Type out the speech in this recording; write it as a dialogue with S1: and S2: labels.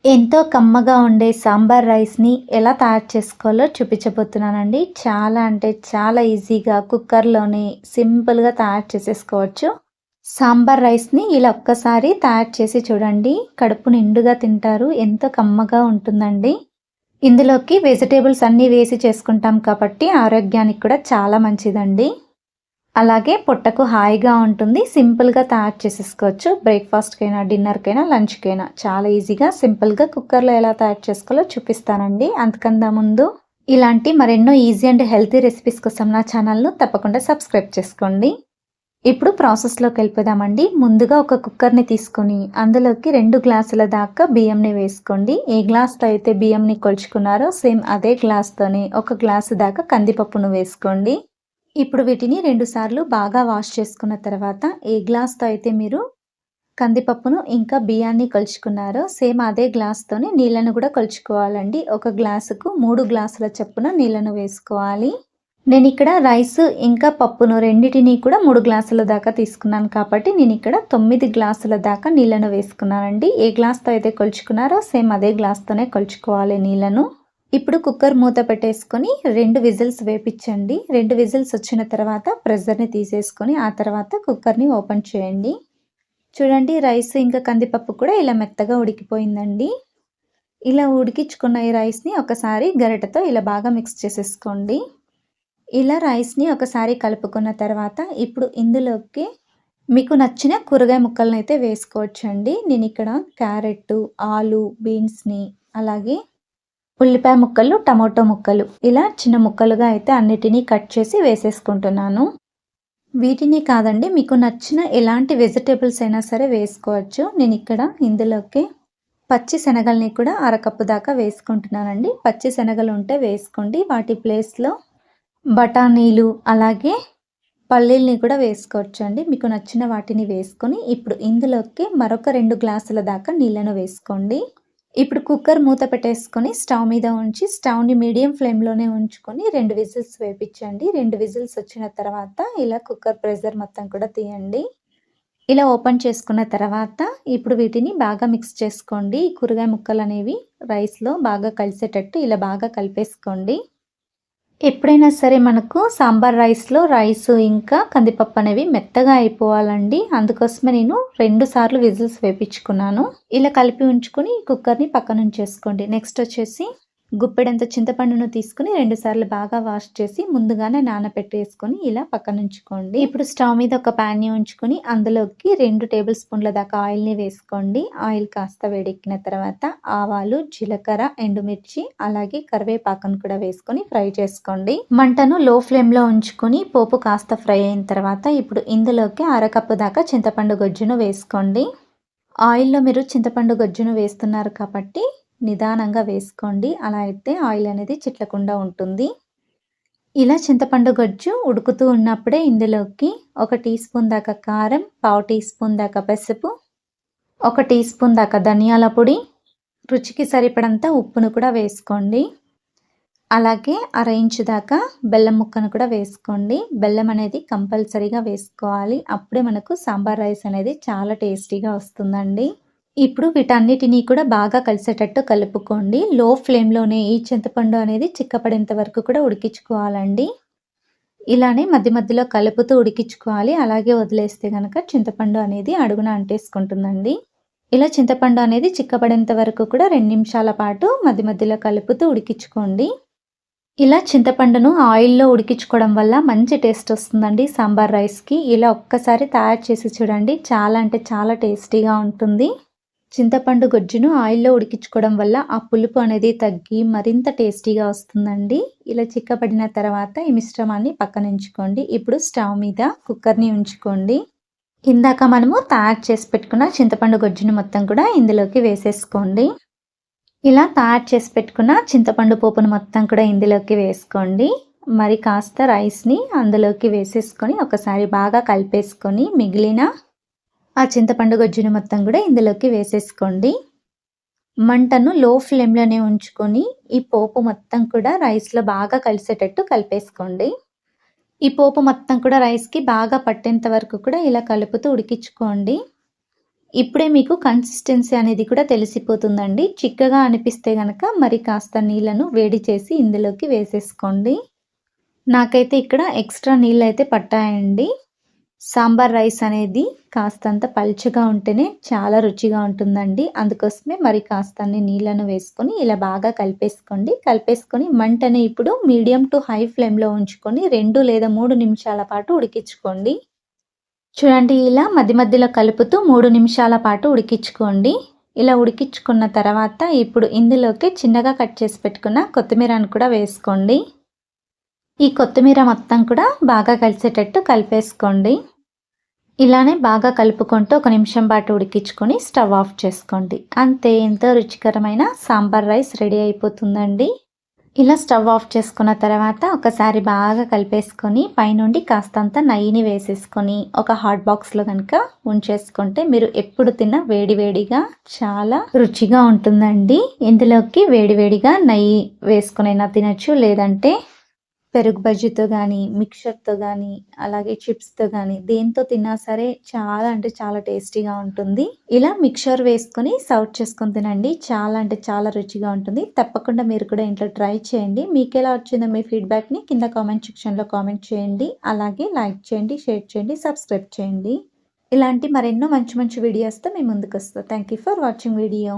S1: ఎంతో కమ్మగా ఉండే సాంబార్ రైస్‌ని ఎలా తయారు చేసుకోవాలో చూపించబోతున్నానండి. చాలా అంటే చాలా ఈజీగా కుక్కర్‌లోనే సింపుల్‌గా తయారు చేసేసుకోవచ్చు. సాంబార్ రైస్‌ని ఇలా ఒక్కసారి తయారు చేసి చూడండి. కడుపు నిండుగా తింటారు. ఎంతో కమ్మగా ఉంటుందండి. ఇందులోకి వెజిటబుల్స్ అన్నీ వేసి చేసుకుంటాం కాబట్టి ఆరోగ్యానికి కూడా చాలా మంచిదండి. అలాగే పొట్టకు హాయిగా ఉంటుంది. సింపుల్‌గా తయారు చేసేసుకోవచ్చు. బ్రేక్‌ఫాస్ట్‌కైనా, డిన్నర్‌కైనా, లంచ్‌కైనా చాలా ఈజీగా సింపుల్‌గా కుక్కర్‌లో ఎలా తయారు చేసుకోవాలో చూపిస్తానండి. అంతకన్నా ముందు ఇలాంటి మరెన్నో ఈజీ అండ్ హెల్తీ రెసిపీస్ కోసం నా ఛానల్‌ను తప్పకుండా సబ్స్క్రైబ్ చేసుకోండి. ఇప్పుడు ప్రాసెస్‌లోకెళ్ళిపోదామండి. ముందుగా ఒక కుక్కర్‌ని తీసుకొని అందులోకి 2 గ్లాసుల దాకా బియ్యంని వేసుకోండి. ఏ గ్లాస్‌తో అయితే బియ్యంని కొలుచుకున్నారో సేమ్ అదే గ్లాస్‌తోనే ఒక గ్లాసు దాకా కందిపప్పును వేసుకోండి. ఇప్పుడు వీటిని 2 సార్లు బాగా వాష్ చేసుకున్న తర్వాత ఏ గ్లాస్‌తో అయితే మీరు కందిపప్పును ఇంకా బియ్యాన్ని కొలుచుకున్నారో సేమ్ అదే గ్లాస్‌తోనే నీళ్ళను కూడా కొలుచుకోవాలండి. ఒక గ్లాసుకు 3 గ్లాసుల చొప్పున నీళ్ళను వేసుకోవాలి. నేనిక్కడ రైసు ఇంకా పప్పును రెండిటిని కూడా 3 గ్లాసుల దాకా తీసుకున్నాను కాబట్టి నేనిక్కడ 9 గ్లాసుల దాకా నీళ్ళను వేసుకున్నానండి. ఏ గ్లాస్‌తో అయితే కొలుచుకున్నారో సేమ్ అదే గ్లాస్‌తోనే కొలుచుకోవాలి నీళ్ళను. ఇప్పుడు కుక్కర్ మూత పెట్టేసుకొని 2 విజిల్స్ వేపిచ్చండి. 2 విజిల్స్ వచ్చిన తర్వాత ప్రెషర్‌ని తీసేసుకొని ఆ తర్వాత కుక్కర్‌ని ఓపెన్ చేయండి. చూడండి రైస్ ఇంకా కందిపప్పు కూడా ఇలా మెత్తగా ఉడికిపోయిందండి. ఇలా ఉడికించుకున్న ఈ రైస్‌ని ఒకసారి గరిటెతో ఇలా బాగా మిక్స్ చేసేసుకోండి. ఇలా రైస్‌ని ఒకసారి కలుపుకున్న తర్వాత ఇప్పుడు ఇందులోకి మీకు నచ్చిన కూరగాయ ముక్కలనైతే వేసుకోవచ్చండి. నేనిక్కడ క్యారెట్టు, ఆలు, బీన్స్‌ని అలాగే ఉల్లిపాయ ముక్కలు, టమాటో ముక్కలు ఇలా చిన్న ముక్కలుగా అయితే అన్నిటిని కట్ చేసి వేసేసుకుంటున్నాను. వీటిని కాదండి మీకు నచ్చిన ఎలాంటి వెజిటబుల్స్ అయినా సరే వేసుకోవచ్చు. నేనిక్కడ ఇందులోకి పచ్చి శనగల్ని కూడా అరకప్పు దాకా వేసుకుంటున్నానండి. పచ్చి శనగలు ఉంటే వేసుకోండి. వాటి ప్లేస్‌లో బఠానీలు అలాగే పల్లీల్ని కూడా వేసుకోవచ్చండి. మీకు నచ్చిన వాటిని వేసుకొని ఇప్పుడు ఇందులోకి మరొక 2 గ్లాసుల దాకా నీళ్ళను వేసుకోండి. ఇప్పుడు కుక్కర్ మూత పెట్టేసుకొని స్టవ్ మీద ఉంచి స్టవ్‌ని మీడియం ఫ్లేమ్‌లోనే ఉంచుకొని 2 విజిల్స్ వేపిచ్చండి. 2 విజిల్స్ వచ్చిన తర్వాత ఇలా కుక్కర్ ప్రెషర్ మొత్తం కూడా తీయండి. ఇలా ఓపెన్ చేసుకున్న తర్వాత ఇప్పుడు వీటిని బాగా మిక్స్ చేసుకోండి. ఈ కూరగాయ ముక్కలనేవి రైస్‌లో బాగా కలిసేటట్టు ఇలా బాగా కలిపేసుకోండి. ఎప్పుడైనా సరే మనకు సాంబార్ రైస్‌లో రైసు ఇంకా కందిపప్పు అనేవి మెత్తగా అయిపోవాలండి. అందుకోసమే నేను 2 సార్లు విజిల్స్ వేపించుకున్నాను. ఇలా కలిపి ఉంచుకొని కుక్కర్‌ని పక్కనుంచేసుకోండి. నెక్స్ట్ వచ్చేసి గుప్పెడంత చింతపండును తీసుకొని 2 సార్లు బాగా వాష్ చేసి ముందుగానే నానబెట్టేసుకొని ఇలా పక్కనుంచుకోండి. ఇప్పుడు స్టవ్ మీద ఒక ప్యాన్‌ని ఉంచుకొని అందులోకి 2 టేబుల్ స్పూన్ల దాకా ఆయిల్‌ని వేసుకోండి. ఆయిల్ కాస్త వేడెక్కిన తర్వాత ఆవాలు, జీలకర్ర, ఎండుమిర్చి అలాగే కరివేపాకును కూడా వేసుకొని ఫ్రై చేసుకోండి. మంటను లో ఫ్లేమ్‌లో ఉంచుకొని పోపు కాస్త ఫ్రై అయిన తర్వాత ఇప్పుడు ఇందులోకి అరకప్పు దాకా చింతపండు గుజ్జును వేసుకోండి. ఆయిల్‌లో మీరు చింతపండు గుజ్జును వేస్తున్నారు కాబట్టి నిదానంగా వేసుకోండి. అలా అయితే ఆయిల్ అనేది చిట్లకుండా ఉంటుంది. ఇలా చింతపండు గుజ్జు ఉడుకుతూ ఉన్నప్పుడే ఇందులోకి 1 టీ స్పూన్ దాకా కారం, పావు టీ స్పూన్ దాకా పసుపు, 1 టీ స్పూన్ దాకా ధనియాల పొడి, రుచికి సరిపడంత ఉప్పును కూడా వేసుకోండి. అలాగే అర ఇంచు దాకా బెల్లం ముక్కను కూడా వేసుకోండి. బెల్లం అనేది కంపల్సరీగా వేసుకోవాలి. అప్పుడే మనకు సాంబార్ రైస్ అనేది చాలా టేస్టీగా వస్తుందండి. ఇప్పుడు వీటన్నిటిని కూడా బాగా కలిసేటట్టు కలుపుకోండి. లో ఫ్లేమ్‌లోనే ఈ చింతపండు అనేది చిక్కపడేంత వరకు కూడా ఉడికించుకోవాలండి. ఇలానే మధ్య మధ్యలో కలుపుతూ ఉడికించుకోవాలి. అలాగే వదిలేస్తే గనక చింతపండు అనేది అడుగున అంటేసుకుంటుందండి. ఇలా చింతపండు అనేది చిక్కబడేంత వరకు కూడా 2 నిమిషాల పాటు మధ్య మధ్యలో కలుపుతూ ఉడికించుకోండి. ఇలా చింతపండును ఆయిల్‌లో ఉడికించుకోవడం వల్ల మంచి టేస్ట్ వస్తుందండి సాంబార్ రైస్‌కి. ఇలా ఒక్కసారి తయారు చేసి చూడండి. చాలా అంటే చాలా టేస్టీగా ఉంటుంది. చింతపండు గుజ్జును ఆయిల్‌లో ఉడికించుకోవడం వల్ల ఆ పులుపు అనేది తగ్గి మరింత టేస్టీగా వస్తుందండి. ఇలా చిక్కబడిన తర్వాత ఈ మిశ్రమాన్ని పక్కనుంచుకోండి. ఇప్పుడు స్టవ్ మీద కుక్కర్‌ని ఉంచుకోండి. ఇందాక మనము తయారు చేసి పెట్టుకున్న చింతపండు గుజ్జును మొత్తం కూడా ఇందులోకి వేసేసుకోండి. ఇలా తయారు చేసి పెట్టుకున్న చింతపండు పోపును మొత్తం కూడా ఇందులోకి వేసుకోండి. మరి కాస్త రైస్‌ని అందులోకి వేసేసుకొని ఒకసారి బాగా కలిపేసుకొని మిగిలిన ఆ చింతపండు గుజ్జుని మొత్తం కూడా ఇందులోకి వేసేసుకోండి. మంటను లో ఫ్లేమ్‌లోనే ఉంచుకొని ఈ పోపు మొత్తం కూడా రైస్‌లో బాగా కలిసేటట్టు కలిపేసుకోండి. ఈ పోపు మొత్తం కూడా రైస్‌కి బాగా పట్టేంత వరకు కూడా ఇలా కలుపుతూ ఉడికించుకోండి. ఇప్పుడే మీకు కన్సిస్టెన్సీ అనేది కూడా తెలిసిపోతుందండి. చిక్కగా అనిపిస్తే గనక మరి కాస్త నీళ్ళను వేడి చేసి ఇందులోకి వేసేసుకోండి. నాకైతే ఇక్కడ ఎక్స్‌ట్రా నీళ్ళైతే పట్టాయండి. సాంబార్ రైస్ అనేది కాస్తంత పల్చగా ఉంటేనే చాలా రుచిగా ఉంటుందండి. అందుకోసమే మరి కాస్తన్ని నీళ్ళను వేసుకొని ఇలా బాగా కలిపేసుకోండి. కలిపేసుకొని మంటని ఇప్పుడు మీడియం టు హై ఫ్లేమ్‌లో ఉంచుకొని 2 లేదా 3 నిమిషాల పాటు ఉడికించుకోండి. చూడండి ఇలా మధ్య మధ్యలో కలుపుతూ 3 నిమిషాల పాటు ఉడికించుకోండి. ఇలా ఉడికించుకున్న తర్వాత ఇప్పుడు ఇందులోకి చిన్నగా కట్ చేసి పెట్టుకున్న కొత్తిమీరను కూడా వేసుకోండి. ఈ కొత్తిమీర మొత్తం కూడా బాగా కలిసేటట్టు కలిపేసుకోండి. ఇలానే బాగా కలుపుకుంటూ ఒక నిమిషం పాటు ఉడికించుకొని స్టవ్ ఆఫ్ చేసుకోండి. అంతే ఎంతో రుచికరమైన సాంబార్ రైస్ రెడీ అయిపోతుందండి. ఇలా స్టవ్ ఆఫ్ చేసుకున్న తర్వాత ఒకసారి బాగా కలిపేసుకొని పైనుండి కాస్తంత నెయ్యిని వేసేసుకొని ఒక హాట్ బాక్స్‌లో గనుక ఉంచేసుకుంటే మీరు ఎప్పుడు తిన్నా వేడి వేడిగా చాలా రుచిగా ఉంటుందండి. ఇందులోకి వేడి వేడిగా నెయ్యి వేసుకొనైనా తినొచ్చు. లేదంటే పెరుగు బజ్జీతో గానీ, మిక్చర్‌తో గానీ, అలాగే చిప్స్‌తో గానీ దేనితో తిన్నా సరే చాలా అంటే చాలా టేస్టీగా ఉంటుంది. ఇలా మిక్చర్ వేసుకొని సర్వ్ చేసుకొని తినండి. చాలా అంటే చాలా రుచిగా ఉంటుంది. తప్పకుండా మీరు కూడా ఇంట్లో ట్రై చేయండి. మీకెలా వచ్చిందో మీ ఫీడ్‌బ్యాక్‌ని కింద కామెంట్ సెక్షన్‌లో కామెంట్ చేయండి. అలాగే లైక్ చేయండి, షేర్ చేయండి, సబ్స్క్రైబ్ చేయండి. ఇలాంటి మరెన్నో మంచి మంచి వీడియోస్‌తో మీ ముందుకొస్తా. Thank you for watching video.